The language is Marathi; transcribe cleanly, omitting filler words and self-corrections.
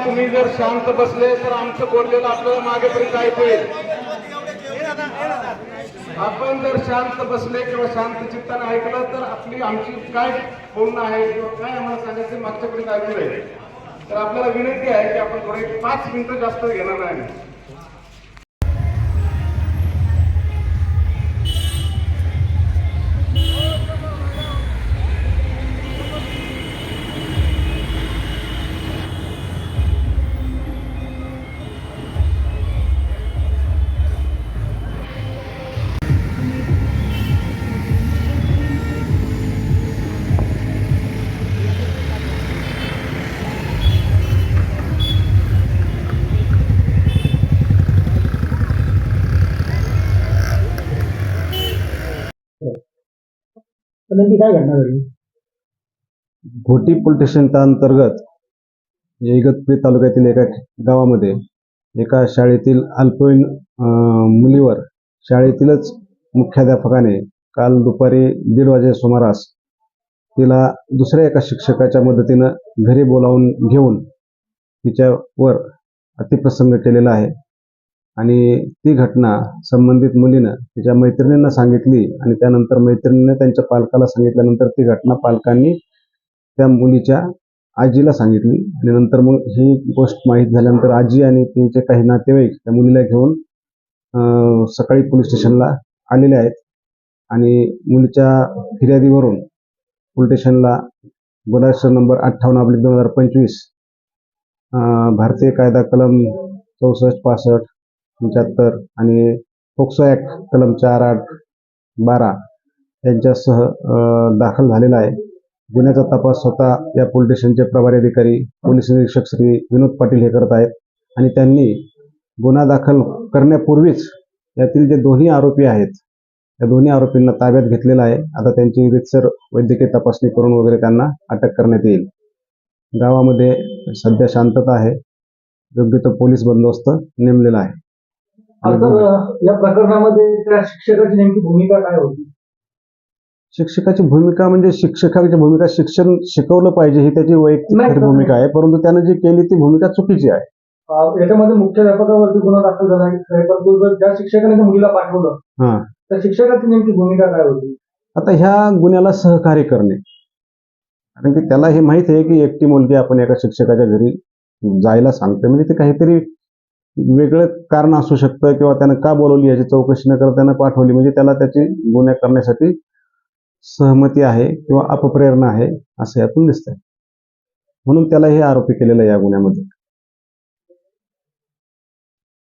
तुम्ही जर शांत बसले तर आमचं बोललेलं आपल्याला मागेपर्यंत ऐकू येईल. आपण जर शांत बसले किंवा शांत चित्ताने ऐकलं तर आमची काय बोलणं आहे किंवा काय आम्हाला सांगायचं मागच्यापर्यंत ऐकू येईल. तर आपल्याला विनंती आहे की आपण थोडे 5 मिनिटं जास्त घेणार नाही. काय घडणार आहे? घोटी पोलीस स्टेशनच्या अंतर्गत इगतपुरी तालुक्यातील एका गावामध्ये एका शाळेतील अल्पवयीन मुलीवर शाळेतीलच मुख्याध्यापकाने काल दुपारी 1:30 वाजेच्या सुमारास तिला दुसऱ्या एका शिक्षकाच्या मदतीनं घरी बोलावून घेऊन तिच्यावर अतिप्रसंग केलेला आहे. आणि ती घटना संबंधित मुलीनं तिच्या मैत्रिणींना सांगितली आणि त्यानंतर मैत्रिणीने त्यांच्या पालकाला सांगितल्यानंतर ती घटना पालकांनी त्या मुलीच्या आजीला सांगितली. आणि नंतर मग ही गोष्ट माहीत झाल्यानंतर आजी आणि तिचे काही नातेवाईक त्या मुलीला घेऊन सकाळी पोलीस स्टेशनला आलेले आहेत. आणि मुलीच्या फिर्यादीवरून पोलीस स्टेशनला गुन्हा नंबर 58/2025 भारतीय कायदा कलम 64, 65, 75 आणि पोक्सो ॲक्ट कलम 4, 8, 12 यांच्यासह दाखल झालेला आहे. गुन्ह्याचा तपास स्वतः या पोलीस स्टेशनचे प्रभारी अधिकारी पोलीस निरीक्षक श्री विनोद पाटील हे करत आहेत. आणि त्यांनी गुन्हा दाखल करण्यापूर्वीच यातील जे दोन्ही आरोपी आहेत त्या दोन्ही आरोपींना ताब्यात घेतलेला आहे. आता त्यांची रीतसर वैद्यकीय तपासणी करून वगैरे त्यांना अटक करण्यात येईल. गावामध्ये सध्या शांतता आहे. योग्य तो पोलीस बंदोबस्त नेमलेला आहे. या प्रकरणामध्ये त्या शिक्षकाची नेमकी भूमिका काय होती? शिक्षकाची भूमिका म्हणजे शिक्षकाची भूमिका शिक्षण शिकवलं पाहिजे ही त्याची वैयक्तिक भूमिका आहे. परंतु त्याने जी केली ती भूमिका चुकीची आहे. याच्यामध्ये मुख्याध्यापकावरती गुन्हा दाखल झाला आहे. परंतु ज्या शिक्षकाने त्या मुलीला पाठवलं त्या शिक्षकाची नेमकी भूमिका काय होती? आता ह्या गुन्ह्याला सहकार्य करणे, कारण की त्याला हे माहित आहे की एकटी मुलगी आपण एका शिक्षकाच्या घरी जायला सांगते म्हणजे ते काहीतरी वेगळं कारण असू शकतं किंवा त्यानं का बोलवली याची चौकशी न करता त्यानं पाठवली म्हणजे त्याला त्याची गुन्हा करण्यासाठी सहमती आहे किंवा अपप्रेरणा आहे असं यातून दिसतंय. म्हणून त्याला हे आरोपी केलेलं आहे या गुन्ह्यामध्ये.